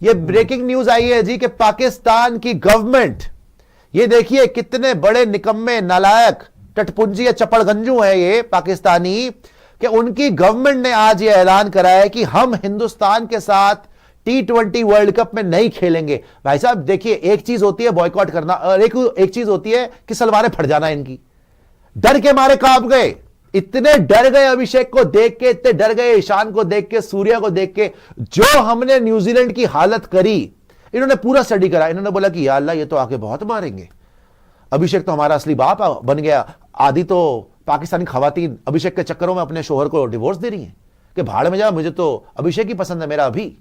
ये breaking news आई है जी कि पाकिस्तान की गवर्नमेंट, ये देखिए कितने बड़े निकम्मे नालायक टटपुंजी या चपड़गंजू है ये पाकिस्तानी, कि उनकी गवर्नमेंट ने आज ये ऐलान करा है कि हम हिंदुस्तान के साथ T20 वर्ल्ड कप में नहीं खेलेंगे। भाई साहब देखिए, एक चीज होती है बॉयकॉट करना और एक चीज होती है कि सलवारें फट जाना इनकी। डर के मारे कांप गए, इतने डर गए अभिषेक को देख के, इतने डर गए ईशान को देख के, सूर्या को देख के। जो हमने न्यूजीलैंड की हालत करी, इन्होंने पूरा स्टडी करा। इन्होंने बोला कि या अल्लाह ये तो आके बहुत मारेंगे, अभिषेक तो हमारा असली बाप बन गया। आधी तो पाकिस्तानी खवातीन अभिषेक के चक्करों में अपने शोहर को डिवोर्स दे रही हैं कि भाड़ में जा, मुझे तो अभिषेक ही पसंद है मेरा। अभी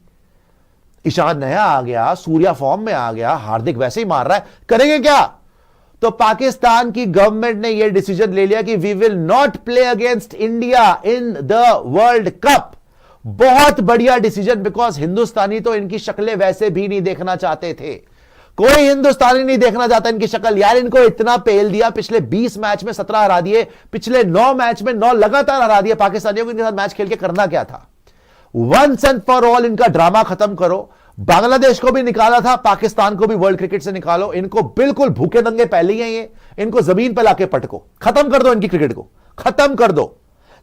ईशान नया आ गया, सूर्या फॉर्म में आ गया, हार्दिक वैसे ही मार रहा है, करेंगे क्या? तो पाकिस्तान की गवर्नमेंट ने यह डिसीजन ले लिया कि we will not play against India in the world cup. बहुत बढ़िया डिसीजन, बिकॉज हिंदुस्तानी तो इनकी शक्लें वैसे भी नहीं देखना चाहते थे। कोई हिंदुस्तानी नहीं देखना चाहता इनकी शक्ल। यार इनको इतना पेल दिया, पिछले 20 मैच में 17 हरा दिए, पिछले 9 मैच में 9 लगातार हरा दिए पाकिस्तानियों को। इनके साथ मैच खेल के करना क्या था? वंस एंड फॉर ऑल इनका ड्रामा खत्म करो। बांग्लादेश को भी निकाला था, पाकिस्तान को भी वर्ल्ड क्रिकेट से निकालो। इनको बिल्कुल भूखे नंगे पहले ही हैं ये, इनको जमीन पर लाके पटको, खत्म कर दो इनकी क्रिकेट को, खत्म कर दो।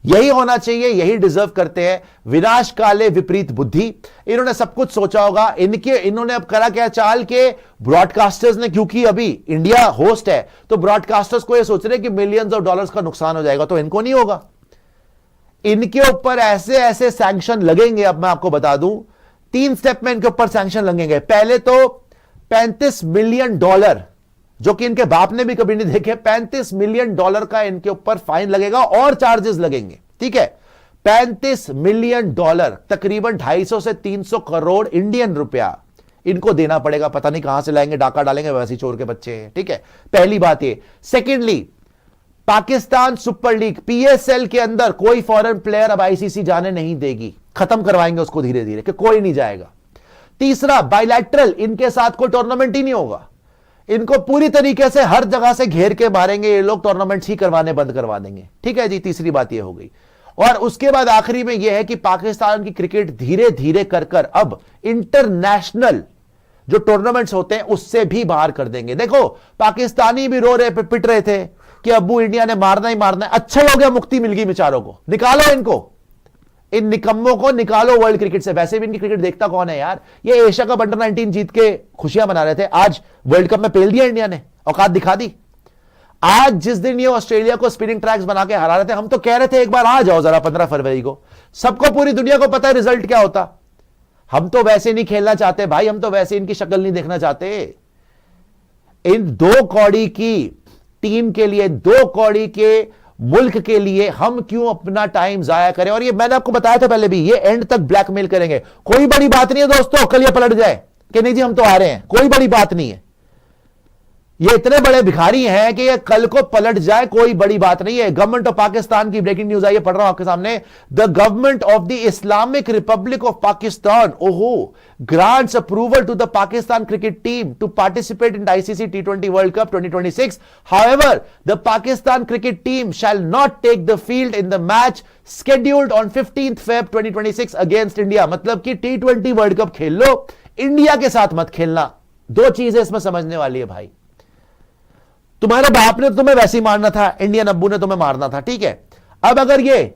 यही होना चाहिए, यही डिजर्व करते हैं। विनाश काले विपरीत बुद्धि, इन्होंने सब कुछ सोचा होगा। इन्होंने अब करा क्या चाल के ब्रॉडकास्टर्स ने, क्योंकि अभी इंडिया होस्ट है तो ब्रॉडकास्टर्स को यह सोच रहे कि मिलियंस ऑफ डॉलर्स का नुकसान हो जाएगा, तो इनको नहीं होगा। इनके ऊपर ऐसे ऐसे सैंक्शन लगेंगे। अब मैं आपको बता दूं, 3 स्टेप में इनके ऊपर सैंक्शन लगेंगे। पहले तो $35 मिलियन, जो कि इनके बाप ने भी कभी नहीं देखे, $35 मिलियन का इनके ऊपर फाइन लगेगा और चार्जेस लगेंगे। ठीक है, $35 मिलियन, तकरीबन 250 से 300 करोड़ इंडियन रुपया इनको देना पड़ेगा। पता नहीं कहां से लाएंगे, डाका डालेंगे, वैसे चोर के बच्चे हैं। ठीक है, पहली बात ये। Secondly, Pakistan super league PSL के अंदर कोई फॉरेन प्लेयर अब ICC जाने नहीं देगी, खत्म करवाएंगे उसको धीरे धीरे कि कोई नहीं जाएगा। तीसरा, बायलैटरल इनके साथ कोई टूर्नामेंट ही नहीं होगा। इनको पूरी तरीके से हर जगह से घेर के मारेंगे ये लोग, टूर्नामेंट्स ही करवाने बंद करवा देंगे। ठीक है जी, तीसरी बात ये हो गई। और उसके बाद आखिरी में यह है कि पाकिस्तान की क्रिकेट धीरे धीरे कर अब इंटरनेशनल जो टूर्नामेंट्स होते हैं उससे भी बाहर कर देंगे। देखो पाकिस्तानी भी रो रहे, पिट रहे थे कि अब्बू इंडिया ने मारना ही मारना है। अच्छा हो गया, मुक्ति मिल गई बेचारों को। निकालो इनको, इन निकम्मों को निकालो वर्ल्ड क्रिकेट से। वैसे भी इनकी क्रिकेट देखता कौन है यार? ये एशिया कप अंडर 19 जीत के खुशियां मना रहे थे, आज वर्ल्ड कप में पेल दिया इंडिया ने, औकात दिखा दी। आज जिस दिन ये ऑस्ट्रेलिया को स्पिनिंग ट्रैक्स बना के हरा रहे थे, हम तो कह रहे थे एक बार आ जाओ जरा 15 फरवरी को। सबको, पूरी दुनिया को पता है रिजल्ट क्या होता। हम तो वैसे नहीं खेलना चाहते भाई, हम तो वैसे इनकी शक्ल नहीं देखना चाहते। इन 2 कौड़ी की टीम के लिए, 2 कौड़ी के मुल्क के लिए हम क्यों अपना टाइम जाया करें? और ये मैंने आपको बताया था पहले भी, ये एंड तक ब्लैकमेल करेंगे। कोई बड़ी बात नहीं है दोस्तों, कल ये पलट जाए कि नहीं जी हम तो आ रहे हैं, कोई बड़ी बात नहीं है। ये इतने बड़े भिखारी हैं कि ये कल को पलट जाए, कोई बड़ी बात नहीं है। गवर्नमेंट ऑफ पाकिस्तान की ब्रेकिंग न्यूज आई है, पढ़ रहा हूं आपके सामने। The government of the Islamic Republic of Pakistan, ओहो, grants approval to the Pakistan cricket team to participate in the ICC T20 World Cup 2026. However, the Pakistan cricket team shall not take the field in the match scheduled on 15th Feb 2026 against India. मतलब कि T20 world cup खेल लो, India के साथ मत खेलना। 2 चीजें इसमें समझने वाली है भाई। तुम्हारे बाप ने तुम्हें वैसे ही मारना था, इंडियन अब्बू ने तुम्हें मारना था। ठीक है, अब अगर ये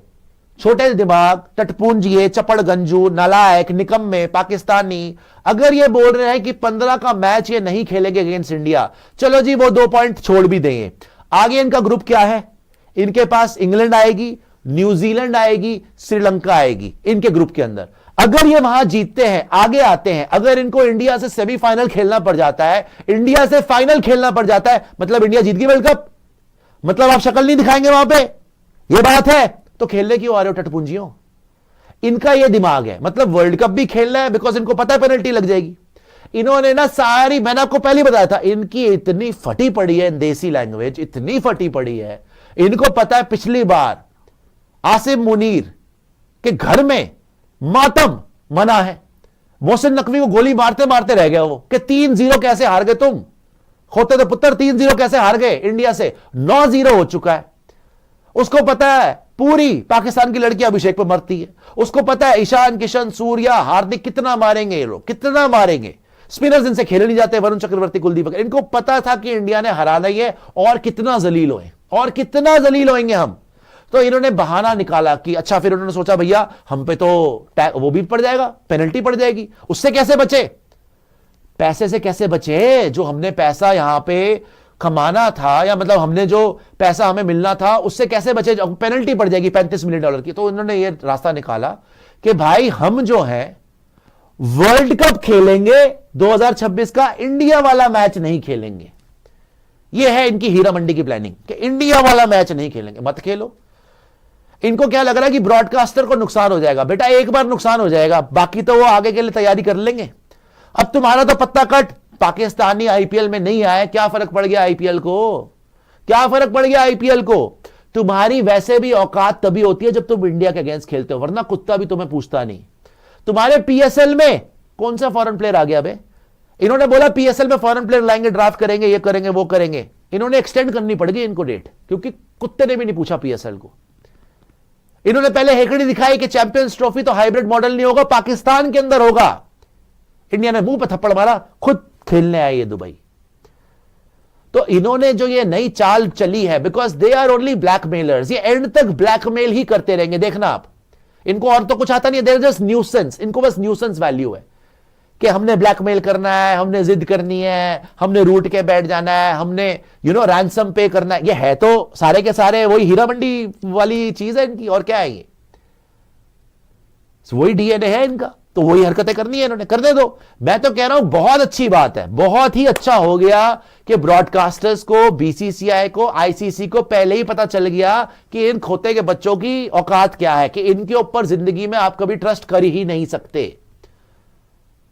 छोटे दिमाग, टटपूंजिए, चपड़गंजू, नालायक, निकम्मे पाकिस्तानी अगर ये बोल रहे हैं कि 15 का मैच ये नहीं खेलेंगे अगेंस्ट इंडिया, चलो जी वो 2 पॉइंट छोड़ भी देंगे। आगे इनका ग्रुप क्या है? इनके पास इंग्लैंड आएगी, न्यूजीलैंड आएगी, श्रीलंका आएगी इनके ग्रुप के अंदर। अगर ये वहां जीतते हैं, आगे आते हैं, अगर इनको इंडिया से सेमीफाइनल खेलना पड़ जाता है, इंडिया से फाइनल खेलना पड़ जाता है, मतलब इंडिया जीत गई वर्ल्ड कप, मतलब आप शक्ल नहीं दिखाएंगे वहां पे, ये बात है। तो खेलने क्यों आ रहे हो टटपुंजियों? इनका ये दिमाग है, मतलब वर्ल्ड कप भी खेलना है बिकॉज इनको पता है पेनल्टी लग जाएगी। इन्होंने ना सारी, मैंने आपको पहले बताया था, इनकी इतनी फटी पड़ी है देसी लैंग्वेज, इतनी फटी पड़ी है, इनको पता है पिछली बार आसिम मुनीर के घर में मातम मना है, मोहसिन नकवी को गोली मारते मारते रह गया वो कि 3-0 कैसे हार गए तुम, खोते तो पुत्र 3-0 कैसे हार गए इंडिया से, 9-0 हो चुका है। उसको पता है पूरी पाकिस्तान की लड़की अभिषेक पर मरती है। उसको पता है ईशान किशन, सूर्या, हार्दिक कितना मारेंगे ये लोग, कितना मारेंगे। स्पिनर्स इनसे खेले नहीं जाते, वरुण चक्रवर्ती, कुलदीप, इनको पता था कि इंडिया ने हराना ही है और कितना जलील होए, और कितना जलील होएंगे हम। तो इन्होंने बहाना निकाला कि अच्छा, फिर उन्होंने सोचा भैया हम पे तो वो भी पड़ जाएगा, पेनल्टी पड़ जाएगी, उससे कैसे बचे, पैसे से कैसे बचे, जो हमने पैसा यहां पे कमाना था, या मतलब हमने जो पैसा हमें मिलना था उससे कैसे बचे, पेनल्टी पड़ जाएगी $35 मिलियन की। तो उन्होंने ये रास्ता निकाला कि भाई हम जो है वर्ल्ड कप खेलेंगे 2026 का, इंडिया वाला मैच नहीं खेलेंगे। ये है इनकी हीरा मंडी की प्लानिंग कि इंडिया वाला मैच नहीं खेलेंगे, मत खेलो। इनको क्या लग रहा है कि ब्रॉडकास्टर को नुकसान हो जाएगा। बेटा एक बार नुकसान हो जाएगा, बाकी तो वो आगे के लिए तैयारी कर लेंगे। अब तुम्हारा तो पत्ता कट, पाकिस्तानी आईपीएल में नहीं आया, क्या फर्क पड़ गया आईपीएल को, क्या फर्क पड़ गया आईपीएल को। तुम्हारी वैसे भी औकात तभी होती है जब तुम इंडिया के अगेंस्ट खेलते हो, वरना कुत्ता भी तुम्हें पूछता नहीं। तुम्हारे पीएसएल में कौन सा फॉरेन प्लेयर आ गया बे, इन्होंने बोला पीएसएल में फॉरेन प्लेयर लाएंगे, ड्राफ्ट करेंगे, ये करेंगे, वो करेंगे। इन्होंने एक्सटेंड करनी पड़ गई इनको डेट, क्योंकि कुत्ते ने भी नहीं पूछा पीएसएल को। इन्होंने पहले हेकड़ी दिखाई कि चैंपियंस ट्रॉफी तो हाइब्रिड मॉडल नहीं होगा, पाकिस्तान के अंदर होगा। इंडिया ने मुंह पर थप्पड़ मारा, खुद खेलने आए ये दुबई। तो इन्होंने जो ये नई चाल चली है, because they are only blackmailers, ये एंड तक ब्लैकमेल ही करते रहेंगे, देखना आप। इनको और तो कुछ आता नहीं है, देयर जस्ट न्यूसेंस, इनको बस न्यूसेंस वैल्यू है कि हमने ब्लैकमेल करना है, हमने जिद करनी है, हमने रूट के बैठ जाना है, हमने रैंसम पे करना है। ये है तो सारे के सारे वही हीरा मंडी वाली चीज है इनकी, और क्या है ये, वही डीएनए है इनका, तो वही हरकतें करनी है इन्होंने, करने दो। मैं तो कह रहा हूं बहुत अच्छी बात है, बहुत ही अच्छा हो गया कि ब्रॉडकास्टर्स को, बीसीसीआई को, आईसीसी को पहले ही पता चल गया कि इन खोते के बच्चों की औकात क्या है, कि इनके ऊपर जिंदगी में आप कभी ट्रस्ट कर ही नहीं सकते,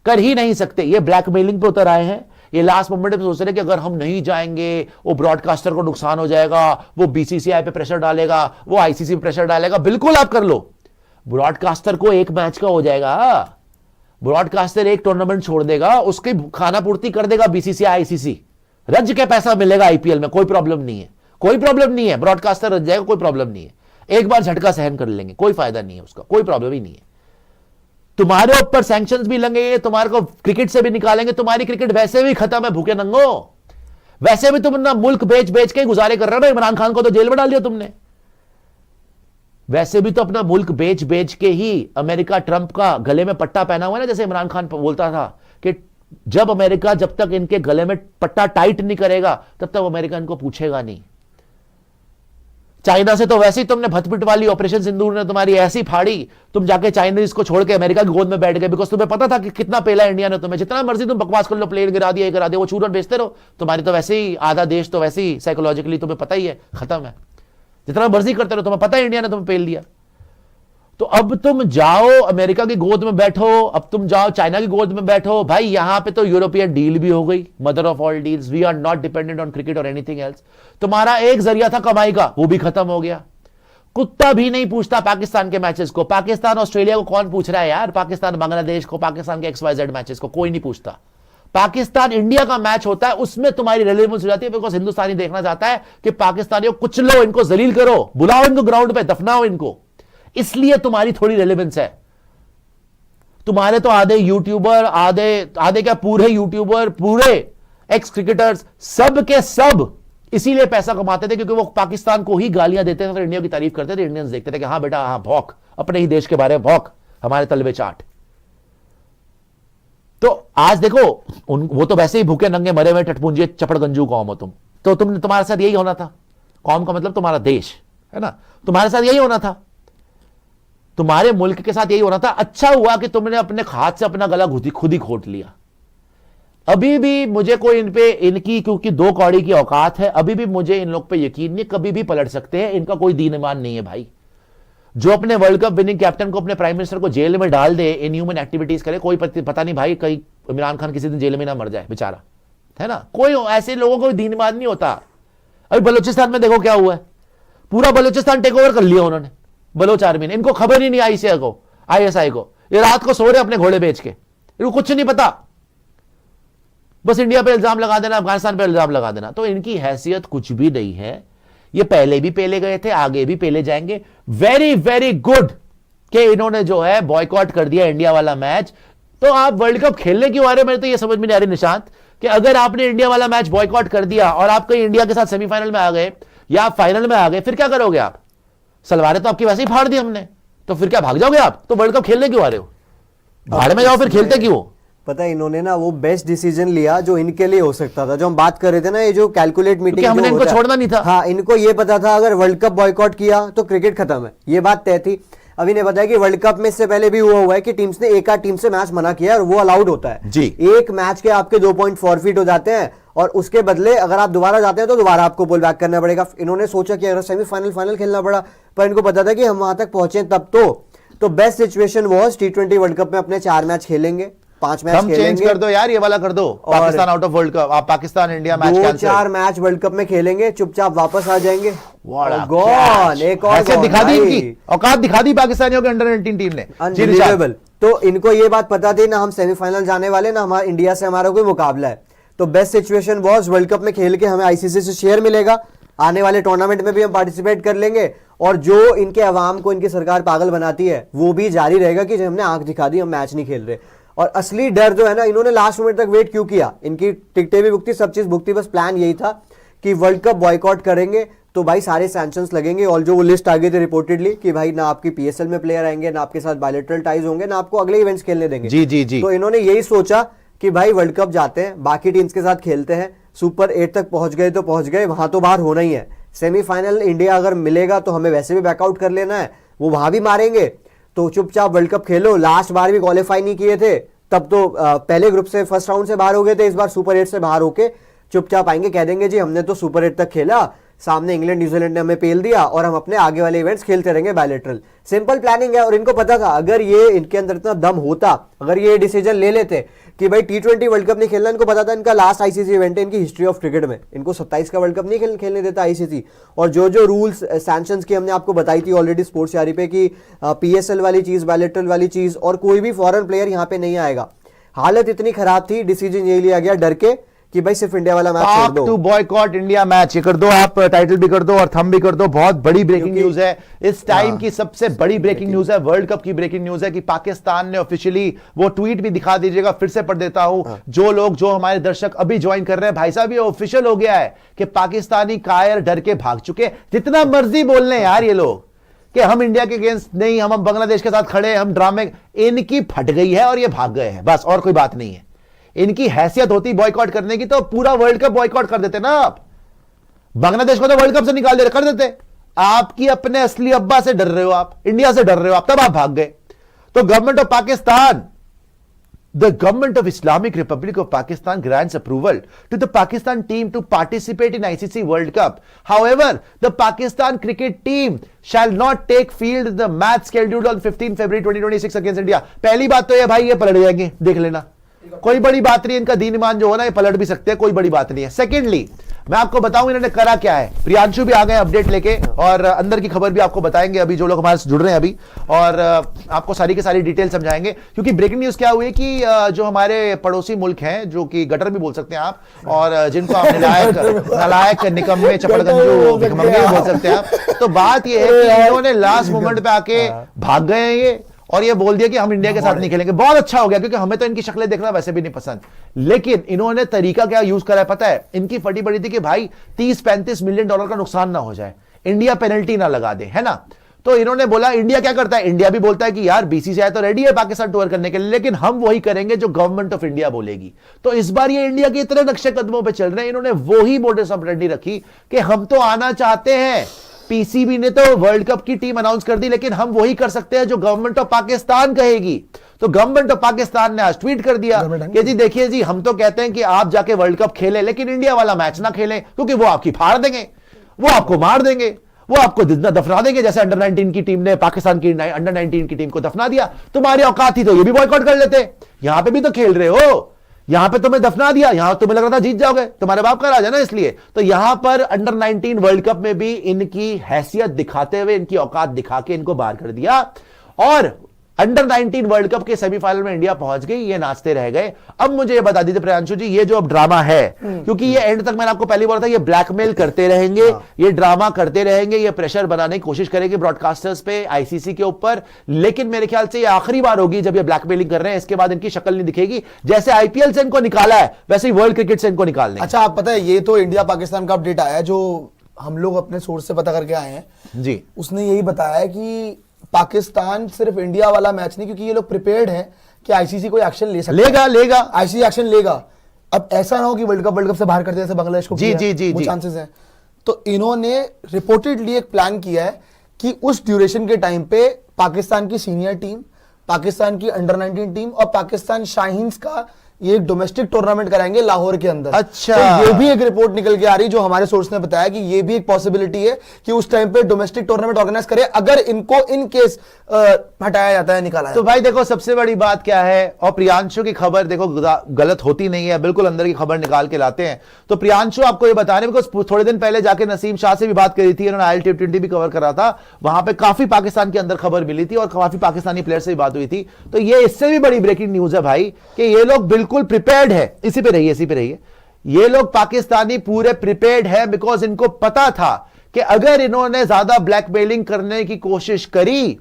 कर ही नहीं सकते। ये ब्लैकमेलिंग पे उतर आए हैं, ये लास्ट मोमेंट में सोच रहे हैं कि अगर हम नहीं जाएंगे वो ब्रॉडकास्टर को नुकसान हो जाएगा, वो बीसीसीआई पे प्रेशर डालेगा, वो आईसीसी पे प्रेशर डालेगा। बिल्कुल आप कर लो, ब्रॉडकास्टर को एक मैच का हो जाएगा, ब्रॉडकास्टर एक टूर्नामेंट छोड़ देगा, उसकी खाना पूर्ति कर देगा बीसीसीआई आईसीसी, रज के पैसा मिलेगा आईपीएल में, कोई प्रॉब्लम नहीं है, कोई प्रॉब्लम नहीं है, ब्रॉडकास्टर रज जाएगा, कोई प्रॉब्लम नहीं है, एक बार झटका सहन कर लेंगे, कोई फायदा नहीं है उसका, कोई प्रॉब्लम ही नहीं है। तुम्हारे ऊपर सैंक्शंस भी लगेंगे, तुम्हारे को क्रिकेट से भी निकालेंगे, तुम्हारी क्रिकेट वैसे भी खत्म है भूखे नंगो, वैसे भी तुम ना मुल्क बेच बेच के गुजारे कर रहे हो ना, इमरान खान को तो जेल में डाल दिया तुमने, वैसे भी तो अपना मुल्क बेच बेच के ही अमेरिका ट्रंप का गले में पट्टा पहना हुआ है ना, जैसे इमरान खान बोलता था कि जब अमेरिका, जब तक इनके गले में पट्टा टाइट नहीं करेगा तब तक अमेरिका इनको पूछेगा नहीं। चाइना से तो वैसे ही तुमने भतपिट वाली ऑपरेशन सिंदूर ने तुम्हारी ऐसी फाड़ी, तुम जाके चाइनीज को छोड़ के अमेरिका की गोद में बैठ गए, बिकॉज तुम्हें पता था कि कितना पेला इंडिया ने तुम्हें, जितना मर्जी तुम बकवास कर लो, प्लेन गिरा दिया, वो चूरन बेचते रहो, तुम्हारी तो वैसे ही आधा देश तो वैसे ही साइकोलॉजिकली तुम्हें पता ही है खत्म है, जितना मर्जी करते रहो, तुम्हें पता है इंडिया ने तुम्हें पेल दिया। तो अब तुम जाओ अमेरिका की गोद में बैठो, अब तुम जाओ चाइना की गोद में बैठो। भाई यहां पे तो यूरोपियन डील भी हो गई, mother of all deals, we are not dependent on cricket और एनीथिंग एल्स। तुम्हारा एक जरिया था कमाई का, वो भी खत्म हो गया। कुत्ता भी नहीं पूछता पाकिस्तान के मैचेस को, पाकिस्तान ऑस्ट्रेलिया को कौन पूछ रहा है यार, पाकिस्तान बांग्लादेश को, पाकिस्तान के XYZ मैचेस को कोई नहीं पूछता। पाकिस्तान इंडिया का मैच होता है, उसमें तुम्हारी रेलेवेंस हो जाती है, बिकॉज हिंदुस्तानी देखना चाहता है कि पाकिस्तानियों को कुचलो, इनको जलील करो, बुलाओ इनको ग्राउंड पे, दफनाओ इनको, इसलिए तुम्हारी थोड़ी रेलेवेंस है। तुम्हारे तो आधे यूट्यूबर, आधे क्या पूरे यूट्यूबर, पूरे एक्स क्रिकेटर्स, सब के सब इसीलिए पैसा कमाते थे क्योंकि वो पाकिस्तान को ही गालियां देते थे और इंडिया की तारीफ करते थे। इंडियंस देखते थे कि हाँ बेटा हाँ भौंक, अपने ही देश के बारे में भौंक, हमारे तलवे चाट। तो आज देखो वो तो वैसे ही भूखे नंगे मरे हुए टटपुंजे चपड़गंजू कौम हो तुम, तो तुम्हारे साथ यही होना था। कौम का मतलब तुम्हारा देश है ना, तुम्हारे साथ यही होना था, तुम्हारे मुल्क के साथ यही होना था। अच्छा हुआ कि तुमने अपने हाथ से अपना गला खुद ही घोट लिया। अभी भी मुझे कोई इन पे, इनकी क्योंकि 2 कौड़ी की औकात है, अभी भी मुझे इन लोग पे यकीन नहीं, कभी भी पलट सकते हैं, इनका कोई दीन ईमान नहीं है भाई। जो अपने वर्ल्ड कप विनिंग कैप्टन को, अपने प्राइम मिनिस्टर को जेल में डाल दे, इनह्यूमन एक्टिविटीज करे, कोई पता नहीं भाई, कहीं इमरान खान किसी दिन जेल में ना मर जाए बेचारा, है ना। कोई ऐसे लोगों को दीन ईमान नहीं होता। अभी बलूचिस्तान में देखो क्या हुआ है, पूरा बलूचिस्तान टेक ओवर कर लिया उन्होंने, बलोच आर्मी ने। इनको खबर ही नहीं ISI को, ये रात को सो रहे अपने घोड़े बेच के, इनको कुछ नहीं पता, बस इंडिया पे इल्जाम लगा देना, अफगानिस्तान पे इल्जाम लगा देना। तो इनकी हैसियत कुछ भी नहीं है, ये पहले भी पेले गए थे, आगे भी पेले जाएंगे। वेरी वेरी गुड कि इन्होंने जो है बॉयकॉट कर दिया इंडिया वाला मैच। तो आप वर्ल्ड कप खेलने क्यों आ रहे हो, मेरे तो ये समझ में नहीं आ रही निशांत, कि अगर आपने इंडिया वाला मैच बॉयकॉट कर दिया और आप कहीं इंडिया के साथ सेमीफाइनल में आ गए या आप फाइनल में आ गए, फिर क्या करोगे आप? सलवारें तो आपकी वैसे ही फाड़ दी हमने, तो फिर क्या भाग जाओगे आप? तो वर्ल्ड कप खेलने क्यों आ रहे हो? भाड़ में जाओ, फिर खेलते क्यों? पता है इन्होंने ना वो बेस्ट डिसीजन लिया जो इनके लिए हो सकता था। जो हम बात कर रहे थे ना, ये जो कैलकुलेट मीटिंग, हमने इनको छोड़ना नहीं था। हाँ, इनको ये पता था अगर वर्ल्ड कप बॉयकॉट किया तो क्रिकेट खत्म है, ये बात तय थी। अभी ने बताया कि वर्ल्ड कप में इससे पहले भी हुआ है कि टीम्स ने एक आध टीम से मैच मना किया और वो अलाउड होता है जी। एक मैच के आपके 2 पॉइंट फॉरफिट हो जाते हैं और उसके बदले अगर आप दोबारा जाते हैं तो दोबारा आपको पुल बैक करना पड़ेगा। इन्होंने सोचा कि अगर सेमीफाइनल फाइनल खेलना पड़ा, पर इनको पता था कि हम वहां तक पहुंचे तब तो best situation was T20 world cup में अपने 4 मैच खेलेंगे, 5 मैच खेलेंगे। चेंज कर दो यार, ये वाला कर दो, Pakistan out of world cup, आप Pakistan India match cancel. 2-4 match world cup में खेलेंगे, चुपचाप वापस आ जाएंगे। गॉन, एक और दिखा दी, इनकी औकात दिखा दी पाकिस्तानियों के अंडर 19 टीम ने। अनबिलीवेबल। तो इनको ये बात पता थी ना हम सेमीफाइनल जाने वाले, ना हमारा इंडिया से हमारा कोई मुकाबला है। तो best situation was world cup में खेल के हमें आईसीसी से शेयर मिलेगा, आने वाले टूर्नामेंट में भी हम पार्टिसिपेट कर लेंगे और जो इनके अवाम को इनकी सरकार पागल बनाती है वो भी जारी रहेगा कि हमने आंख दिखा दी, हम मैच नहीं खेल रहे। और असली डर जो है ना, इन्होंने लास्ट मोमेंट तक वेट क्यों किया? इनकी टिकटें भी बुकती, सब चीज बुकती, बस प्लान यही था कि वर्ल्ड कप बॉयकॉट करेंगे तो भाई सारे सैंक्शंस लगेंगे। और जो वो लिस्ट आ गई थी रिपोर्टेडली कि भाई ना आपकी पीएसएल में प्लेयर आएंगे, ना आपके साथ बायलैटरल टाइज होंगे, ना आपको अगले इवेंट्स खेलने देंगे। जी जी जी। तो इन्होंने यही सोचा कि भाई वर्ल्ड कप जाते हैं, बाकी टीम्स के साथ खेलते हैं, सुपर 8 तक पहुंच गए तो पहुंच गए, वहां तो बाहर होना ही है। सेमीफाइनल इंडिया अगर मिलेगा तो हमें वैसे भी बैकआउट कर लेना है, वो वहां भी मारेंगे, तो चुपचाप वर्ल्ड कप खेलो। लास्ट बार भी क्वालिफाई नहीं किए थे, तब तो पहले ग्रुप से फर्स्ट राउंड से बाहर हो गए थे, इस बार सुपर 8 से बाहर होके चुपचाप आएंगे, कह देंगे जी हमने तो सुपर 8 तक खेला, सामने इंग्लैंड न्यूजीलैंड ने हमें पेल दिया और हम अपने आगे वाले इवेंट्स खेलते रहेंगे बायलैटरल। सिंपल प्लानिंग है। और इनको पता था अगर ये इनके अंदर इतना दम होता, अगर ये डिसीजन ले लेते कि भाई T20 वर्ल्ड कप नहीं खेलना, इनको पता था इनका लास्ट आईसीसी इवेंट है इनकी हिस्ट्री ऑफ क्रिकेट में, इनको 27 का वर्ल्ड कप नहीं खेलने देता आईसीसी। और जो जो रूल्स सैंक्शंस की हमने आपको बताई थी ऑलरेडी स्पोर्ट्स यारी पे कि पीएसएल वाली चीज, बायलैटरल वाली चीज, और कोई भी फॉरेन प्लेयर यहाँ पे नहीं आएगा। हालत इतनी खराब थी, डिसीजन ये लिया गया डर के कि भाई सिर्फ इंडिया वाला मैच छोड़ दो। टू बॉयकॉट इंडिया मैच, ये कर दो आप, टाइटल भी कर दो और थंब भी कर दो। बहुत बड़ी ब्रेकिंग न्यूज है इस टाइम की, सबसे बड़ी ब्रेकिंग न्यूज है, वर्ल्ड कप की ब्रेकिंग न्यूज है कि पाकिस्तान ने ऑफिशियली, वो ट्वीट भी दिखा दीजिएगा, फिर से पढ़ देता हूं, जो लोग, जो हमारे दर्शक अभी ज्वाइन कर रहे हैं, भाई साहब ये ऑफिशियल हो गया है कि पाकिस्तानी कायर डर के भाग चुके। जितना मर्जी बोल लें यार ये लोग कि हम इंडिया के अगेंस्ट नहीं, हम बांग्लादेश के साथ खड़े, हम ड्रामे, इनकी फट गई है और ये भाग गए हैं, बस और कोई बात नहीं है। इनकी हैसियत होती बॉयकॉट करने की तो पूरा वर्ल्ड कप बॉयकॉट कर देते ना आप। बांग्लादेश को तो वर्ल्ड कप से निकाल दे, कर देते। आपकी अपने असली अब्बा से डर रहे हो आप, इंडिया से डर रहे हो आप, तब आप भाग गए। तो government of Pakistan, the government of Islamic Republic of Pakistan grants approval to the Pakistan team to participate in ICC World Cup. However, the Pakistan cricket team shall not take field in the match scheduled on 15 February 2026 against India. पहली बात तो ये भाई, ये पलट जाएंगे, देख लेना, कोई बड़ी बात नहीं, इनका दीन ईमान जो हो ना ये पलट भी सकते हैं, कोई बड़ी बात नहीं है। सेकेंडली मैं आपको बताऊं इन्होंने करा क्या है। प्रियांशु भी आ गए अपडेट लेके और अंदर की खबर भी आपको बताएंगे, अभी जो लोग हमारे से जुड़ रहे हैं अभी, और आपको सारी की सारी डिटेल समझाएंगे। क्योंकि ब्रेकिंग न्यूज क्या हुई कि जो हमारे पड़ोसी मुल्क हैं, जो कि गटर भी बोल सकते हैं आप, और जिनको आप नालायक निकम्मे चपड़गंजू भिखमंगे बोल सकते हैं आप, तो बात यह है कि इन्होंने लास्ट मोमेंट पे आके भाग गए हैं ये, और ये बोल दिया कि हम इंडिया के साथ नहीं खेलेंगे। बहुत अच्छा हो गया, क्योंकि हमें तो इनकी शक्लें देखना वैसे भी नहीं पसंद। लेकिन इन्होंने तरीका क्या यूज करा है पता है? इनकी फटी पड़ी थी कि भाई 30-35 मिलियन डॉलर का नुकसान ना हो जाए, इंडिया पेनल्टी ना लगा दे, है ना। तो इन्होंने बोला, इंडिया क्या करता है, इंडिया भी बोलता है कि यार बीसीसीआई तो रेडी है पाकिस्तान टूर करने के लिए, लेकिन हम वही करेंगे जो गवर्नमेंट ऑफ इंडिया बोलेगी। तो इस बार ये इंडिया के इतने नक्शे कदमों पे चल रहे हैं, इन्होंने वही मोडस ऑपरेंडी रखी कि हम तो आना चाहते हैं, पीसीबी ने तो वर्ल्ड कप की टीम अनाउंस कर दी, लेकिन हम वही कर सकते हैं जो गवर्नमेंट ऑफ पाकिस्तान कहेगी। तो गवर्नमेंट ऑफ पाकिस्तान ने आज ट्वीट कर दिया कि जी देखिए जी, हम तो कहते हैं कि आप जाके वर्ल्ड कप खेलें, लेकिन इंडिया वाला मैच ना खेलें, क्योंकि वो आपकी फाड़ देंगे, वो आपको मार देंगे, वो आपको दफना देंगे, जैसे अंडर 19 की टीम ने पाकिस्तान की अंडर 19 की टीम को दफना दिया। तुम्हारी औकात थी तो ये भी बॉयकॉट कर लेते, यहां पे भी तो खेल रहे हो, यहां पे तुम्हें दफना दिया, यहां तुम्हें लग रहा था जीत जाओगे, तुम्हारे बाप का राजा ना, इसलिए तो यहां पर अंडर 19 वर्ल्ड कप में भी इनकी हैसियत दिखाते हुए, इनकी औकात दिखा के इनको बाहर कर दिया। और अंडर 19 वर्ल्ड कप के सेमीफाइनल में इंडिया पहुंच गई, ये नाचते रह गए। अब मुझे ये बता दीजिए प्रियांशु जी, ये जो अब ड्रामा है, क्योंकि ये एंड तक मैंने आपको पहले बोला था, ये ब्लैकमेल करते रहेंगे, ये ड्रामा करते रहेंगे, ये प्रेशर बनाने की कोशिश करेंगे ब्रॉडकास्टर्स पे, आईसीसी के ऊपर, लेकिन मेरे ख्याल से ये आखिरी बार होगी जब ये ब्लैकमेलिंग कर रहे हैं। इसके बाद इनकी शक्ल नहीं दिखेगी। जैसे आईपीएल से इनको निकाला है, वैसे ही वर्ल्ड क्रिकेट से इनको निकाल देंगे। अच्छा, आप पता है ये तो इंडिया पाकिस्तान का अपडेट आया है जो हम लोग अपने सोर्स से पता करके आए हैं जी। उसने यही बताया है कि पाकिस्तान सिर्फ इंडिया वाला मैच नहीं, क्योंकि ये लोग प्रिपेयर्ड हैं कि आईसीसी कोई एक्शन ले सकता है। लेगा आईसीसी एक्शन लेगा। अब ऐसा ना हो कि वर्ल्ड कप से बाहर करते जैसे बांग्लादेश को जी, किया, जी, वो जी। चांसेस हैं। तो इन्होंने रिपोर्टेडली एक प्लान किया है कि उस ड्यूरेशन के टाइम पे पाकिस्तान की सीनियर टीम, पाकिस्तान की अंडर 19 टीम और पाकिस्तान शाहीन्स का ये एक डोमेस्टिक टूर्नामेंट कराएंगे लाहौर के अंदर। अच्छा। तो ये भी एक रिपोर्ट निकल के आ रही जो हमारे सोर्स ने बताया कि ये भी एक पॉसिबिलिटी है कि उस टाइम पे डोमेस्टिक टूर्नामेंट ऑर्गेनाइज करे अगर इनको इन केस हटाया जाता है, निकाला तो भाई देखो सबसे बड़ी बात क्या है, और प्रियांशु की खबर देखो गलत होती नहीं है, बिल्कुल अंदर की खबर निकाल के लाते हैं। तो प्रियांशु आपको ये बता रहे हैं, बिकॉज थोड़े दिन पहले जाके नसीम शाह से भी बात करी थी, उन्होंने आईएल T20 भी कवर करा था, वहां पे काफी पाकिस्तान के अंदर खबर मिली थी और काफी पाकिस्तानी प्लेयर से भी बात हुई थी। तो ये इससे भी बड़ी ब्रेकिंग न्यूज है भाई कि ये लोग बिल्कुल प्रिपेयर्ड है। इसी पे रहिए। ये लोग पाकिस्तानी पूरे प्रिपेयर्ड है, बिकॉज इनको पता था कि अगर इन्होंने ज्यादा ब्लैकमेलिंग करने की कोशिश करी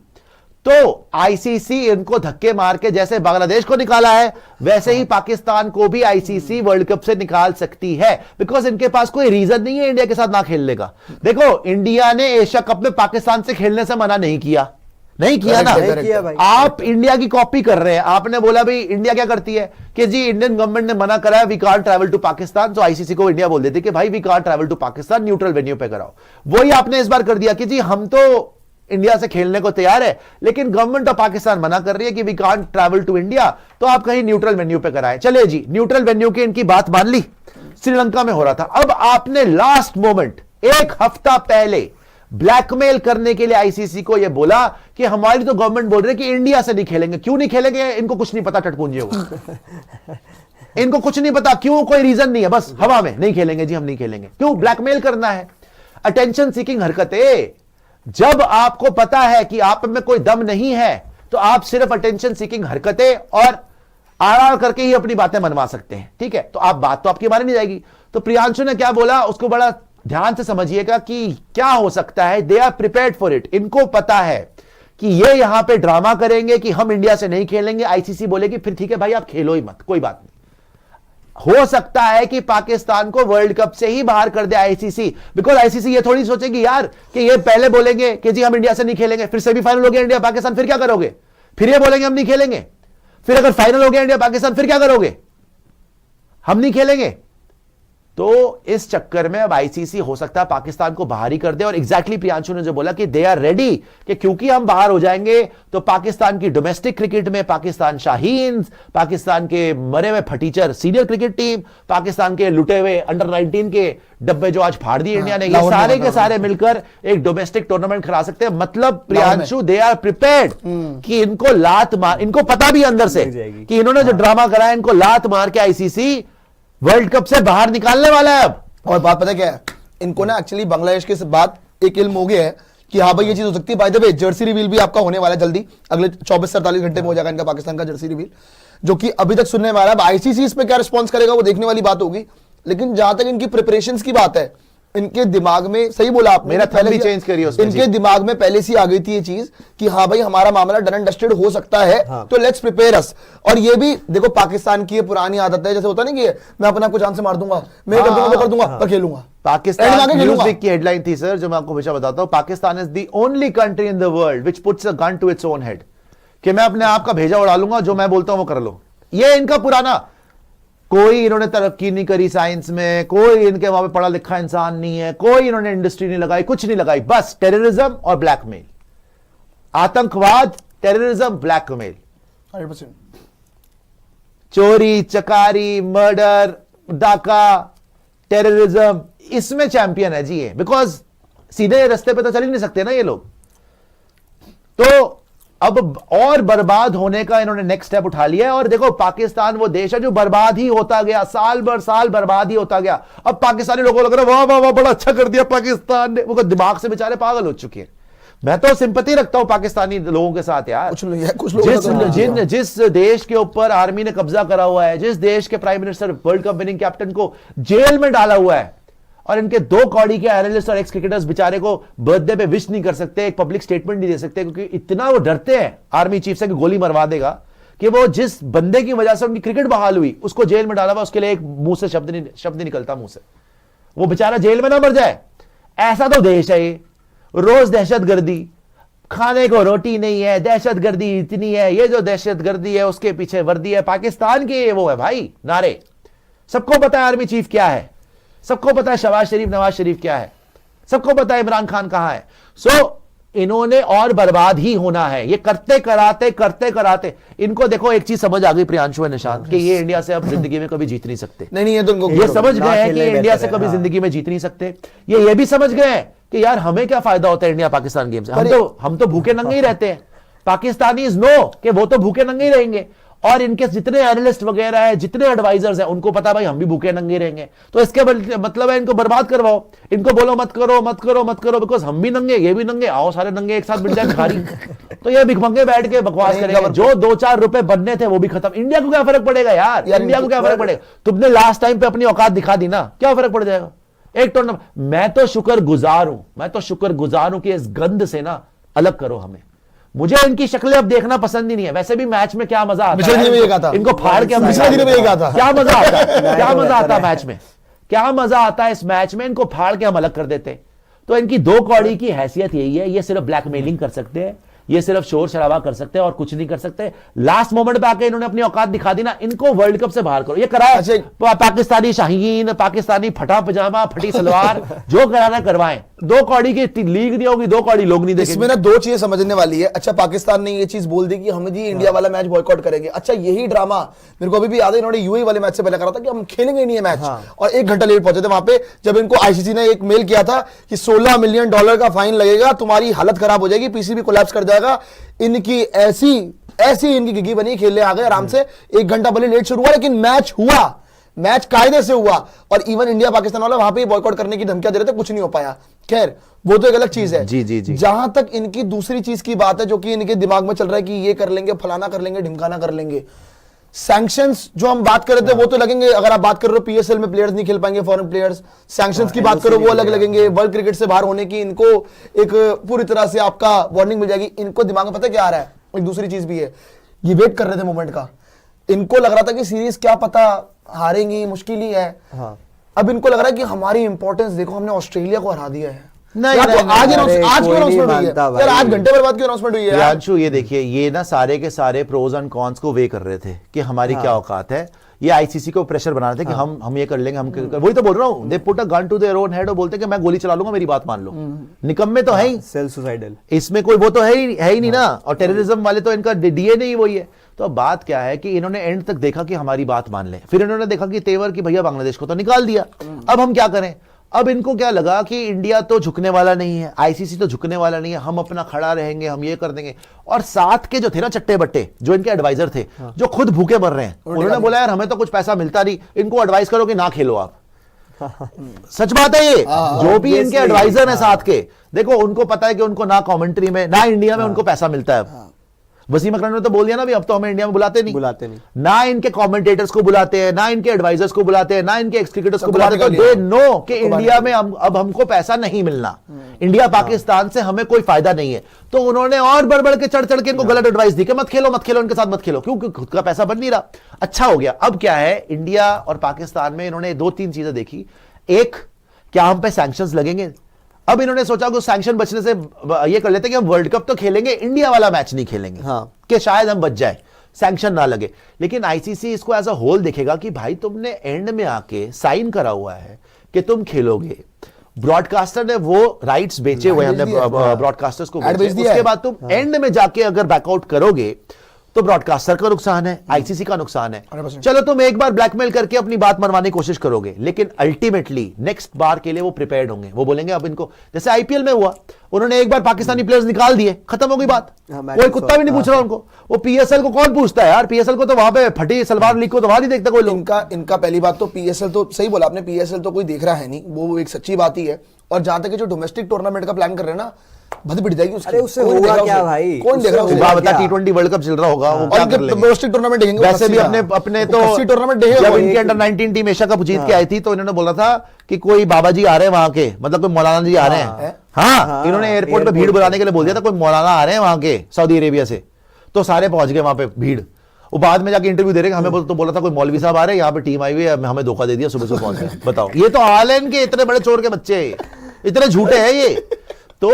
तो आईसीसी इनको धक्के मार के, जैसे बांग्लादेश को निकाला है वैसे ही पाकिस्तान को भी आईसीसी वर्ल्ड कप से निकाल सकती है, बिकॉज इनके पास कोई रीजन नहीं है इंडिया के साथ ना खेलने का। देखो इंडिया ने एशिया कप में पाकिस्तान से खेलने से मना नहीं किया ना। नहीं किया भाई। आप इंडिया की कॉपी कर रहे हैं। आपने बोला भाई इंडिया क्या करती है कि जी इंडियन गवर्नमेंट ने मना करा है, we can't travel to Pakistan, तो आईसीसी को इंडिया बोल देती कि भाई we can't travel to Pakistan, neutral venue पे कराओ। वही आपने इस बार कर दिया कि जी हम तो इंडिया से खेलने को तैयार है, लेकिन गवर्नमेंट ऑफ पाकिस्तान मना कर रही है कि we can't travel to India, तो आप कहीं न्यूट्रल वेन्यू पे कराएं। चलिए जी, न्यूट्रल वेन्यू की इनकी बात मान ली, श्रीलंका में हो रहा था। अब आपने लास्ट मोमेंट एक हफ्ता पहले ब्लैकमेल करने के लिए आईसीसी को यह बोला कि हमारी तो गवर्नमेंट बोल रही है कि इंडिया से नहीं खेलेंगे। क्यों नहीं खेलेंगे? इनको कुछ नहीं पता टटपूंजियों को। इनको कुछ नहीं पता क्यों, कोई रीजन नहीं है, बस हवा में नहीं खेलेंगे जी, हम नहीं खेलेंगे। क्यों? ब्लैकमेल करना है। अटेंशन सीकिंग हरकतें। जब आपको पता है कि आप में कोई दम नहीं है तो आप सिर्फ अटेंशन सीकिंग हरकतें और आराम करके ही अपनी बातें मनवा सकते हैं। ठीक है, तो आप बात तो आपकी मानी नहीं जाएगी। तो प्रियांशु ने क्या बोला उसको बड़ा ध्यान से समझिएगा कि क्या हो सकता है। They are prepared for it. इनको पता है कि ये यहां पे ड्रामा करेंगे कि हम इंडिया से नहीं खेलेंगे, आईसीसी बोलेगी फिर ठीक है भाई आप खेलो ही मत, कोई बात नहीं। हो सकता है कि पाकिस्तान को वर्ल्ड कप से ही बाहर कर दे आईसीसी, बिकॉज आईसीसी ये थोड़ी सोचेगी यार कि ये पहले बोलेंगे कि जी हम इंडिया से नहीं खेलेंगे, फिर सेमीफाइनल हो गया इंडिया पाकिस्तान, फिर क्या करोगे? फिर ये बोलेंगे हम नहीं खेलेंगे, फिर अगर फाइनल हो गया इंडिया पाकिस्तान फिर क्या करोगे? हम नहीं खेलेंगे। तो इस चक्कर में अब आईसीसी हो सकता है पाकिस्तान को बाहर ही कर दे। और एग्जैक्टली प्रियांशु ने जो बोला कि दे आर रेडी कि क्योंकि हम बाहर हो जाएंगे तो पाकिस्तान की डोमेस्टिक क्रिकेट में पाकिस्तान शाहीन्स, पाकिस्तान के मरे हुए फटीचर सीनियर क्रिकेट टीम, पाकिस्तान के लुटे हुए अंडर 19 के डब्बे जो आज फाड़ दिए इंडिया ने, ये सारे के सारे मिलकर एक डोमेस्टिक टूर्नामेंट करा सकते हैं। मतलब प्रियांशु दे आर प्रिपेयर्ड कि इनको लात मार, इनको पता भी अंदर से कि इन्होंने जो ड्रामा कराया इनको लात मार के आईसीसी वर्ल्ड कप से बाहर निकालने वाला है अब। और बात पता क्या है, इनको ना एक्चुअली बांग्लादेश के बाद एक इल्म हो गया है कि हाँ भाई ये चीज हो सकती है। By the way Jersey reveal भी आपका होने वाला है जल्दी, अगले 24-48 घंटे में हो जाएगा इनका पाकिस्तान का जर्सी रिवील, जो कि अभी तक सुनने वाला है। आईसीसी इस पे क्या रिस्पॉन्स करेगा वो देखने वाली बात होगी। लेकिन जहां तक इनकी प्रिपरेशंस की बात है, इनके दिमाग में, सही बोला आपने, मेरा थंब भी चेंज करिए उसमें। इनके दिमाग में पहले से आ गई थी ये चीज कि हाँ भाई हमारा मामला डन एंड डस्टेड हो सकता है, तो लेट्स प्रिपेयर अस। और ये भी देखो पाकिस्तान की ये पुरानी आदत है, जैसे होता नहीं कि मैं अपने आप को जान से मार दूंगा, मैं कर दूंगा तो कर दूंगा पर खेलूंगा। पाकिस्तान न्यूज़वीक की हेडलाइन थी सर, जो मैं आपको हमेशा बताता हूं, Pakistan is the only country in the world which puts a gun to its own head, कि मैं अपने आप का भेजा उड़ा लूंगा, जो मैं बोलता हूं वो कर लो। ये इनका पुराना, कोई इन्होंने तरक्की नहीं करी साइंस में, कोई इनके वहां पे पढ़ा लिखा इंसान नहीं है, कोई इन्होंने इंडस्ट्री नहीं लगाई, कुछ नहीं लगाई, बस टेररिज्म और ब्लैकमेल, आतंकवाद, टेररिज्म, ब्लैकमेल, 100%। चोरी चकारी, मर्डर, डाका, टेररिज्म, इसमें चैंपियन है जी ये। बिकॉज सीधे रास्ते पे तो चल ही नहीं सकते ना ये लोग। तो अब और बर्बाद होने का इन्होंने नेक्स्ट स्टेप उठा लिया है। और देखो पाकिस्तान वो देश है जो बर्बाद ही होता गया, साल भर साल बर्बाद ही होता गया। अब पाकिस्तानी लोगों को लग रहा है वाह वाह वाह बड़ा अच्छा कर दिया पाकिस्तान ने, वो दिमाग से बेचारे पागल हो चुके हैं। मैं तो सिंपैथी रखता हूं पाकिस्तानी लोगों के साथ यार। कुछ लोग जिस देश के ऊपर आर्मी ने कब्जा करा हुआ है, जिस देश के prime minister world cup winning captain को जेल में डाला हुआ है, और इनके 2 कौड़ी के एनालिस्ट और एक्स क्रिकेटर्स बेचारे को बर्थडे पे विश नहीं कर सकते, एक पब्लिक स्टेटमेंट नहीं दे सकते, क्योंकि इतना वो डरते हैं आर्मी चीफ से कि गोली मरवा देगा, कि वो जिस बंदे की वजह से उनकी क्रिकेट बहाल हुई उसको जेल में डाला हुआ, उसके लिए एक मुंह से शब्द नहीं निकलता मुंह से, वो बेचारा जेल में ना मर जाए। ऐसा तो देश है ये। रोज दहशतगर्दी, खाने को रोटी नहीं है, दहशतगर्दी इतनी है, ये जो दहशतगर्दी है उसके पीछे वर्दी है पाकिस्तान के, वो है भाई नारे। सबको पता है आर्मी चीफ क्या है, सबको पता है शहबाज शरीफ नवाज शरीफ क्या है, सबको पता है इमरान खान कहां है। सो इन्होंने और बर्बाद ही होना है। ये करते कराते इनको देखो एक चीज समझ आ गई प्रियांशु और निशांत, कि ये इंडिया से अब जिंदगी में कभी जीत नहीं सकते। नहीं ये तो ये समझ गए हैं कि इंडिया से कभी जिंदगी में जीत नहीं सकते। ये भी समझ गए हैं कि यार हमें क्या फायदा होता है इंडिया पाकिस्तान गेम से, हम तो भूखे नंगे ही रहते हैं। पाकिस्तानी नो कि वो तो भूखे नंगे ही रहेंगे, और इनके जितने एनालिस्ट वगैरह है, जितने एडवाइजर्स हैं, उनको पता भाई हम भी भूखे नंगे रहेंगे, तो इसके मतलब है इनको बर्बाद करवाओ, इनको बोलो मत करो, बिकॉज हम भी नंगे, ये भी नंगे, आओ सारे नंगे एक साथ मिल जाए भिखारी। तो ये भिखमंगे बैठ के बकवास करेंगे। जो 2-4 रुपए बनने थे वो भी खत्म। इंडिया को क्या फर्क पड़ेगा यार, इंडिया को क्या फर्क पड़ेगा? तुमने लास्ट टाइम पे अपनी औकात दिखा दी ना, क्या फर्क पड़ जाएगा एक टूर्नामेंट। मैं तो शुक्रगुजार हूं कि इस गंद से ना अलग करो हमें। मुझे इनकी शक्लें अब देखना पसंद ही नहीं है। वैसे भी मैच में क्या मजा आता है, इनको फाड़ के हम क्या मजा आता मैच में, क्या मजा आता है इस मैच में, इनको फाड़ के हम अलग कर देते। तो इनकी 2 कौड़ी की हैसियत यही है, ये सिर्फ ब्लैकमेलिंग कर सकते हैं, ये सिर्फ शोर शराबा कर सकते हैं और कुछ नहीं कर सकते। लास्ट मोमेंट पे आके इन्होंने अपनी औकात दिखा दी ना, इनको वर्ल्ड कप से बाहर करो। ये कराए पाकिस्तानी शाहीन, पाकिस्तानी फटा पजामा, फटी सलवार, जो कराना करवाएं। 2 कौड़ी की लीग नहीं होगी, 2 कौड़ी लोग नहीं देखेंगे। इसमें ना 2 चीजें समझने वाली है। अच्छा, पाकिस्तान ने ये चीज बोल दी कि हम जी इंडिया वाला मैच बॉयकॉट करेंगे। अच्छा, यही ड्रामा मेरे को अभी भी याद है, इन्होंने यूएई वाले मैच से पहले करा था कि हम खेलेंगे नहीं है मैच, और 1 घंटा लेट पहुंचे थे वहां पे, जब इनको आईसीसी ने एक मेल किया था कि $16 मिलियन का फाइन लगेगा, तुम्हारी हालत खराब हो जाएगी, पीसीबी कोलैप्स कर जाएगा। इनकी ऐसी इनकी गिगी बनी, खेलने आ गए आराम से। 1 घंटा भले लेट शुरू हुआ, लेकिन मैच हुआ, मैच कायदे से हुआ। और इवन इंडिया पाकिस्तान वाला वहां पे बॉयकॉट करने की धमकियां दे रहे थे, कुछ नहीं हो पाया। खैर, वो तो एक अलग चीज है। जी। जहां तक इनकी दूसरी चीज की बात है, जो कि इनके दिमाग में चल रहा है कि ये कर लेंगे, फलाना कर लेंगे, ढिमकाना कर लेंगे। सैंक्शंस जो हम बात कर रहे थे वो तो लगेंगे। अगर आप बात कर रहे हो पीएसएल में प्लेयर्स नहीं खेल पाएंगे, फॉरेन प्लेयर्स, सैंक्शंस की बात करो वो अलग लगेंगे। वर्ल्ड क्रिकेट से बाहर होने की इनको एक पूरी तरह से आपका वार्निंग मिल जाएगी। इनको दिमाग में पता क्या आ रहा है, एक दूसरी चीज भी है, ये वेट कर रहे थे मोमेंट का। इनको लग रहा था कि सीरीज क्या पता हारेंगी, मुश्किल ही है। अब इनको लग रहा है कि हमारी इंपॉर्टेंस देखो, हमने ऑस्ट्रेलिया को हरा दिया है। आज क्यों अनाउंसमेंट हुई है यार, 8 घंटे बाद क्यों अनाउंसमेंट हुई है? प्रियांशु, ये देखिए, ये ना सारे के सारे प्रोज एंड कॉन्स को वे कर रहे थे कि हमारी क्या औकात है। ये आईसीसी को प्रेशर बना रहे थे कि हम ये कर लेंगे, वही तो बोल रहा हूं। They put a gun to their own head और बोलते कि मैं गोली चला लूंगा, मेरी बात मान लो। निकम्मे तो है ही, सेल्फ सुसाइडल, इसमें कोई वो तो है ही नहीं ना। और टेररिज्म वाले तो इनका डीएनए ही वही है। तो अब बात क्या है कि इन्होंने एंड तक देखा कि हमारी बात मान ले, फिर इन्होंने देखा कि तेवर की भैया बांग्लादेश को तो निकाल दिया, अब हम क्या करें। अब इनको क्या लगा कि इंडिया तो झुकने वाला नहीं है, आईसीसी तो झुकने वाला नहीं है, हम अपना खड़ा रहेंगे, हम ये कर देंगे। और साथ के जो थे ना चट्टे बट्टे, जो इनके एडवाइजर थे, जो खुद भूखे मर रहे हैं, उन्होंने बोला यार हमें तो कुछ पैसा मिलता नहीं, इनको एडवाइस करो कि ना खेलो आप। सच बात है ये। जो भी इनके एडवाइजर हैं साथ के, देखो उनको पता है कि उनको ना कमेंट्री में ना इंडिया में उनको पैसा मिलता है। वसीम अकरम ने तो बोल दिया ना, भी अब तो हमें इंडिया में बुलाते नहीं। ना इनके कमेंटेटर्स को बुलाते हैं, ना इनके एडवाइजर्स को बुलाते हैं, ना इनके एक्स क्रिकेटर्स को बुलाते हैं। दे नो कि इंडिया में अब हमको पैसा नहीं मिलना, इंडिया पाकिस्तान से हमें कोई फायदा नहीं है। तो उन्होंने और बढ़ के चढ़ के इनको गलत एडवाइस दी कि मत खेलो इनके साथ मत खेलो, क्योंकि खुद का पैसा बन नहीं रहा। अच्छा हो गया। अब क्या है, इंडिया और पाकिस्तान में इन्होंने 2-3 चीजें देखी। एक, क्या हम पे सैंक्शंस लगेंगे। अब इन्होंने सोचा कि सैंक्शन बचने से ये कर लेते हैं कि हम वर्ल्ड कप तो खेलेंगे, इंडिया वाला मैच नहीं खेलेंगे, कि शायद हम बच जाए, सैंक्शन ना लगे। लेकिन आईसीसी इसको एज अ होल देखेगा कि भाई तुमने एंड में आके साइन करा हुआ है कि तुम खेलोगे, ब्रॉडकास्टर ने वो राइट्स बेचे हुए, हमने ब्रॉडकास्टर्स को बेचे, उसके बाद तुम एंड में जाके अगर बैकआउट करोगे तो ब्रॉडकास्टर का नुकसान है, आईसीसी का नुकसान है। चलो तुम एक बार ब्लैकमेल करके अपनी बात मनवाने की कोशिश करोगे, लेकिन अल्टीमेटली नेक्स्ट बार के लिए वो प्रिपेयर्ड होंगे। वो बोलेंगे अब इनको, जैसे आईपीएल में हुआ, उन्होंने एक बार पाकिस्तानी प्लेयर्स निकाल दिए, खत्म हो गई बात, कोई कुत्ता भी नहीं पूछ रहा उनको। वो पीएसएल को कौन पूछता है यार, पीएसएल को तो वहां पे फटी सलवार लीग को तो वहां नहीं देखता कोई लोग। इनका पहली बात तो पीएसएल तो सही बोला आपने, पीएसएल तो कोई देख रहा है नहीं, वो एक सच्ची बात ही है। और जहां तक जो डोमेस्टिक टूर्नामेंट का प्लान कर रहे हैं ना, भद पिट जाएगी उसकी। अरे उससे कौन होगा देख रहा क्या उसे? भाई? कौन देख रहा है उससे उसे? सुबह बता क्या? T20 वर्ल्ड कप चल रहा होगा, वो क्या कर लेंगे? डोमेस्टिक टूर्नामेंट देखेंगे वैसे भी अपने तो टूर्नामेंट देखेंगे जब वो। इनके अंडर 19 टीम एशिया कप जीत के आई थी तो इन्होंने बोला था कि कोई बाबा जी आ रहे हैं वहां के, मतलब कोई मौलाना जी आ रहे हैं। हाँ, इन्होंने एयरपोर्ट पे भीड़ बुलाने के लिए बोल दिया था, कोई मौलाना आ रहे हैं वहां के सऊदी अरेबिया से, तो सारे पहुंच गए वहां पे भीड़। वो बाद में जाके इंटरव्यू दे रहे हैं, हमें तो बोला था कोई मौलवी साहब आ रहे हैं, यहाँ पे टीम आई हुई है, हमें धोखा दे दिया, सुबह सुबह पहुंच गए। बताओ, ये तो हाल है इनके, इतने बड़े चोर के बच्चे, इतने झूठे हैं ये। तो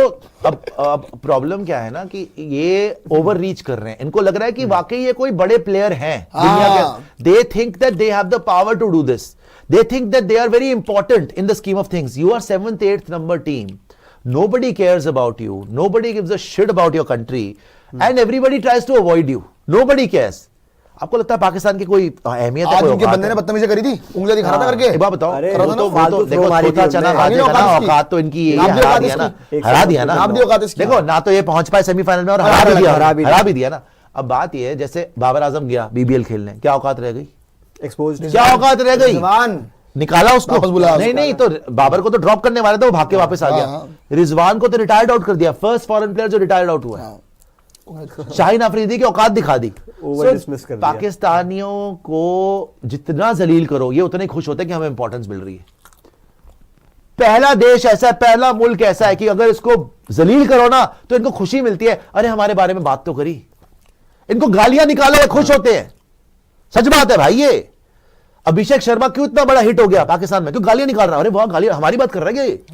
अब प्रॉब्लम क्या है ना कि ये ओवर रीच कर रहे हैं, इनको लग रहा है कि वाकई ये कोई बड़े प्लेयर हैं दुनिया के। They think that they have the power to do this, they think that they are very important in the scheme of things. You are 7th 8th number team, nobody cares about you, nobody gives a shit about your country, and everybody tries to avoid you, nobody cares। आपको लगता है पाकिस्तान की कोई अहमियत है? आज कोई उनके औकात बंदे है? ने बदतमीजी करी थी, उंगलियां दिखा रहा था करके। एक बात बताओ, अरे वो वो तो फालतू देखो, थ्रो मारी छोटा थी चना उनने। खा नहीं, देगा ना, औकात इसकी। औकात तो इनकी यही नाम है, भी हरा औकात दिया ना, इसकी। हरा दिया ना, नाम भी औकात इसकी। देखो ना, तो ये पहुंच पाए सेमीफाइनल में और हरा हरा भी दिया ना। अब बात ये है, जैसे बाबर आजम गया BBL खेलने, क्या औकात रह गई? एक्सपोज्ड। क्या औकात रह गई? रिजवान निकाला उसको, वापस बुलाया नहीं उसको। नहीं, तो बाबर को तो ड्रॉप करने वाले थे, वो भाग के वापस आ हाँ, गया। हाँ। रिजवान को तो रिटायर्ड आउट कर दिया, फर्स्ट फॉरेन प्लेयर जो रिटायर्ड आउट हुआ है। शाहीन अफरीदी की औकात दिखा दी। Over dismiss कर दिया। पाकिस्तानियों को जितना जलील करो, ये उतने खुश होते हैं कि हमें इंपॉर्टेंस मिल रही है। पहला देश ऐसा है, पहला मुल्क ऐसा है कि अगर इसको जलील करो ना तो इनको खुशी मिलती है, अरे हमारे बारे में बात तो करी। इनको गालियां निकालो, ये खुश होते हैं। सच बात है भाई। ये अभिषेक शर्मा क्यों इतना बड़ा हिट हो गया पाकिस्तान में? क्यों गालियां निकाल रहा है? अरे वाह, गालियां हमारी बात कर रहे हैं ये।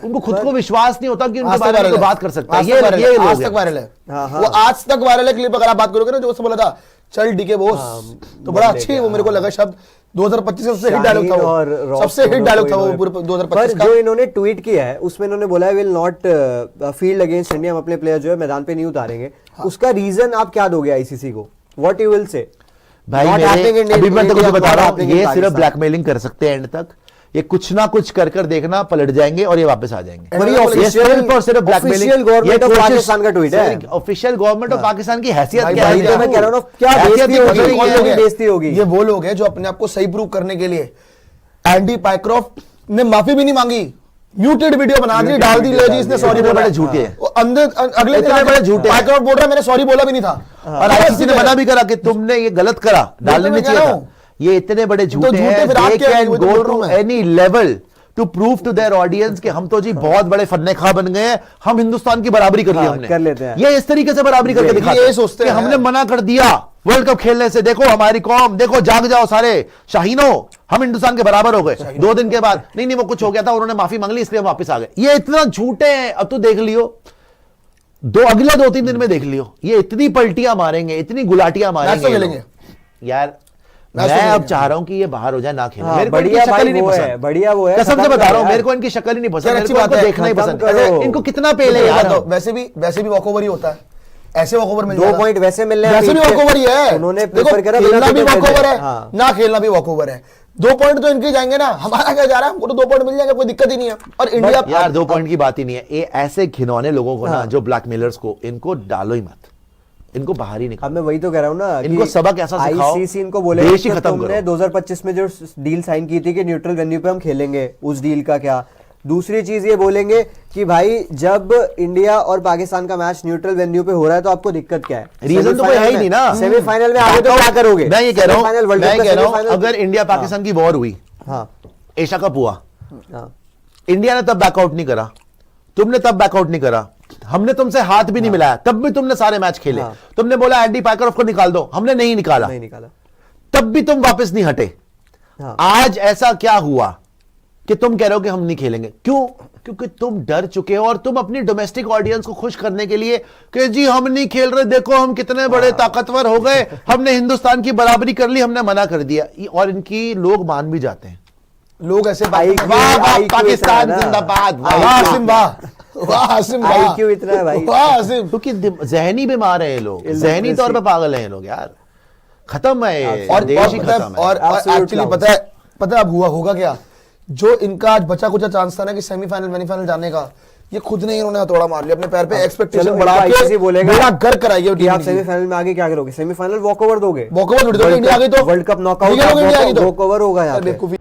उनको खुद को विश्वास नहीं होता कि उनके बारे में तो बात कर सकता है। ये आज तक वायरल है, वो आज तक वायरल है क्लिप। अगर आप बात करोगे ना, जो उसने बोला था चल डीके बॉस, तो बड़ा अच्छी वो मेरे को लगा शब्द। 2025 का सबसे हिट डायलॉग था वो, सबसे हिट डायलॉग था वो पूरे 2025 का। जो इन्होंने ट्वीट किया है उसमें इन्होंने बोला है will not field against India, हम अपने प्लेयर जो है मैदान पे नहीं उतारेंगे। उसका रीजन आप क्या दोगे आईसीसी को? What you will say? भाई अभी मैं तो कुछ बता रहा हूं, ये सिर्फ ब्लैकमेलिंग कर सकते हैं एंड तक। ये कुछ ना कुछ कर कर देखना, पलट जाएंगे और ये वापस आ जाएंगे। और ये सिर्फ और सिर्फ blackmailing. Official government of Pakistan का ट्वीट है। ऑफिशियल गवर्नमेंट ऑफ पाकिस्तान की हैसियत भाई, क्या भाई, है? तो मैं कह रहा हूं ना, क्या हैसियत बेइज्जती ही होगी, कुछ नहीं कौन है। लोगों की बेइज्जती होगी? ये वो लोग हैं जो अपने आप को सही प्रूव करने के लिए एंडी पाइक्रॉफ्ट ने माफी भी नहीं मांगी, म्यूटेड वीडियो बना दी, डाल दी, ले जी इसने सॉरी इतने बोला। बड़े झूठे हैं। वो अंदर अगले इतने बड़े झूठे हैं। पाइक्रॉफ्ट बोल रहा है मैंने सॉरी बोला भी नहीं था, और आईसीसी ने मना भी करा कि तुमने ये गलत करा, डालने नहीं चाहिए था। ये इतने बड़े झूठे झूठे हैं, फिर आप they क्या can करेंगे? वो तो go बोल रहा हूं to मैं। any level to prove to their audience कि हम तो जी बहुत बड़े फन्ने खा बन गए हैं, हम हिंदुस्तान की बराबरी कर ली हाँ, हमने। कर लेते हैं। ये इस तरीके से बराबरी करके ये दिखाते हैं सोचते कि हैं। हमने मना कर दिया वर्ल्ड कप खेलने से, देखो हमारी कौम, देखो जाग जाओ सारे शाहीनों, हम हिंदुस्तान के बराबर हो गए। 2 दिन के बाद नहीं वो कुछ हो गया था, उन्होंने माफी मांग ली इसलिए हम वापस आ गए। ये इतना झूठे हैं। अब तो देख लियो, अगले 2-3 दिन में देख लियो, ये इतनी पलटियां मारेंगे, इतनी गुलाटियां मारेंगे ये लोग। यार मैं अब चाह रहा हूं कि ये बाहर हो जाए, ना खेले। मेरे को इनकी बढ़िया शक्ल भाई ही नहीं वो है, पसंद। बढ़िया वो है। कसम से खत्म बता रहा करो हूं, यार। मेरे को इनकी शक्ल ही नहीं पसंद। यार, मेरे अच्छी को बात इनको है, देखना ही खत्म पसंद करो। है। इनको कितना पेले यार। वैसे भी वॉकओवर ही होता है, ऐसे वॉकओवर मिल 2 पॉइंट वैसे मिलने हैं, वैसे भी पीछे वॉकओवर ही है। उन्होंने देखो, प्रेफर करा खेलना भी वॉकओवर है, हाँ। ना खेलना भी वॉकओवर है। 2 पॉइंट तो इनके जाएंगे ना, हमारा क्या जा रहा है? हमको तो 2 पॉइंट मिल जाएंगे, कोई दिक्कत ही नहीं है। और इंडिया यार 2 पॉइंट की बात ही नहीं है। ये ऐसे घिनौने लोगों को ना, जो ब्लैकमेलर्स को, इनको डालो ही मत, इनको बाहर ही निकालो। अब मैं वही तो कह रहा हूँ ना, इनको सबक ऐसा सिखाओ, आईसीसी इनको बोले देश ही कि खत्म तुमने करो। 2025 में जो डील साइन की थी कि न्यूट्रल वेन्यू पे हम खेलेंगे, उस डील का क्या? दूसरी चीज ये बोलेंगे कि भाई जब इंडिया और पाकिस्तान का मैच न्यूट्रल वेन्यू पे हो रहा है तो आपको दिक्कत क्या है? रीजन तो कोई है ही नहीं ना। सेमीफाइनल में आगे तो क्या करोगे? मैं ये कह रहा सेमीफाइनल हूं, वर्ल्ड कप का सेमीफाइनल। अगर इंडिया पाकिस्तान की वॉर हुई, हाँ एशिया कप हुआ, हाँ इंडिया ने तब बैकआउट नहीं करा, तुमने तब बैकआउट नहीं करा, हमने तुमसे हाथ भी नहीं मिलाया, तब भी तुमने सारे मैच खेले। हाँ। तुमने बोला एंडी पाइकरॉफ को निकाल दो, हमने नहीं निकाला, नहीं निकाला। तब भी तुम वापस नहीं हटे। हाँ। आज ऐसा क्या हुआ कि तुम कह रहे हो कि हम नहीं खेलेंगे? क्यों? क्योंकि तुम डर चुके हो और तुम अपनी डोमेस्टिक ऑडियंस को खुश करने के लिए कि जी हम नहीं खेल रहे, देखो हम कितने बड़े ताकतवर हो गए, हमने हिंदुस्तान की बराबरी कर ली, हमने मना कर दिया। और इनकी लोग मान भी जाते हैं। लोग ऐसे IQ वाह वाह IQ पाकिस्तान इतना है ना। जिंदाबाद, वाह वाह आसिम वाह, वाह आसिम वाह, IQ इतना है भाई। वाह आसिम। क्योंकि जहनी बीमार है ये लोग, जहनी तौर पे पागल हैं ये लोग यार। खत्म है ये, और देश ही खत्म है। और Absolute एक्चुअली clowns। पता है अब होगा क्या? जो इनका आज बचा कुचा चांस था ना कि सेमीफाइनल वेमीफाइनल जाने का, ये खुद ने इन्होंने हथौड़ा मार लिया अपने पैर पे, एक्सपेक्टेशन बढ़ा के बोलेगा बेड़ा गर्क कराइए कि आप सेमीफाइनल में आगे क्या करोगे? सेमीफाइनल वॉकओवर दोगे? वॉकओवर इंडिया आ गई तो वर्ल्ड कप नॉकआउट इंडिया आ गई तो वॉकओवर होगा यहाँ पे। बेवकूफी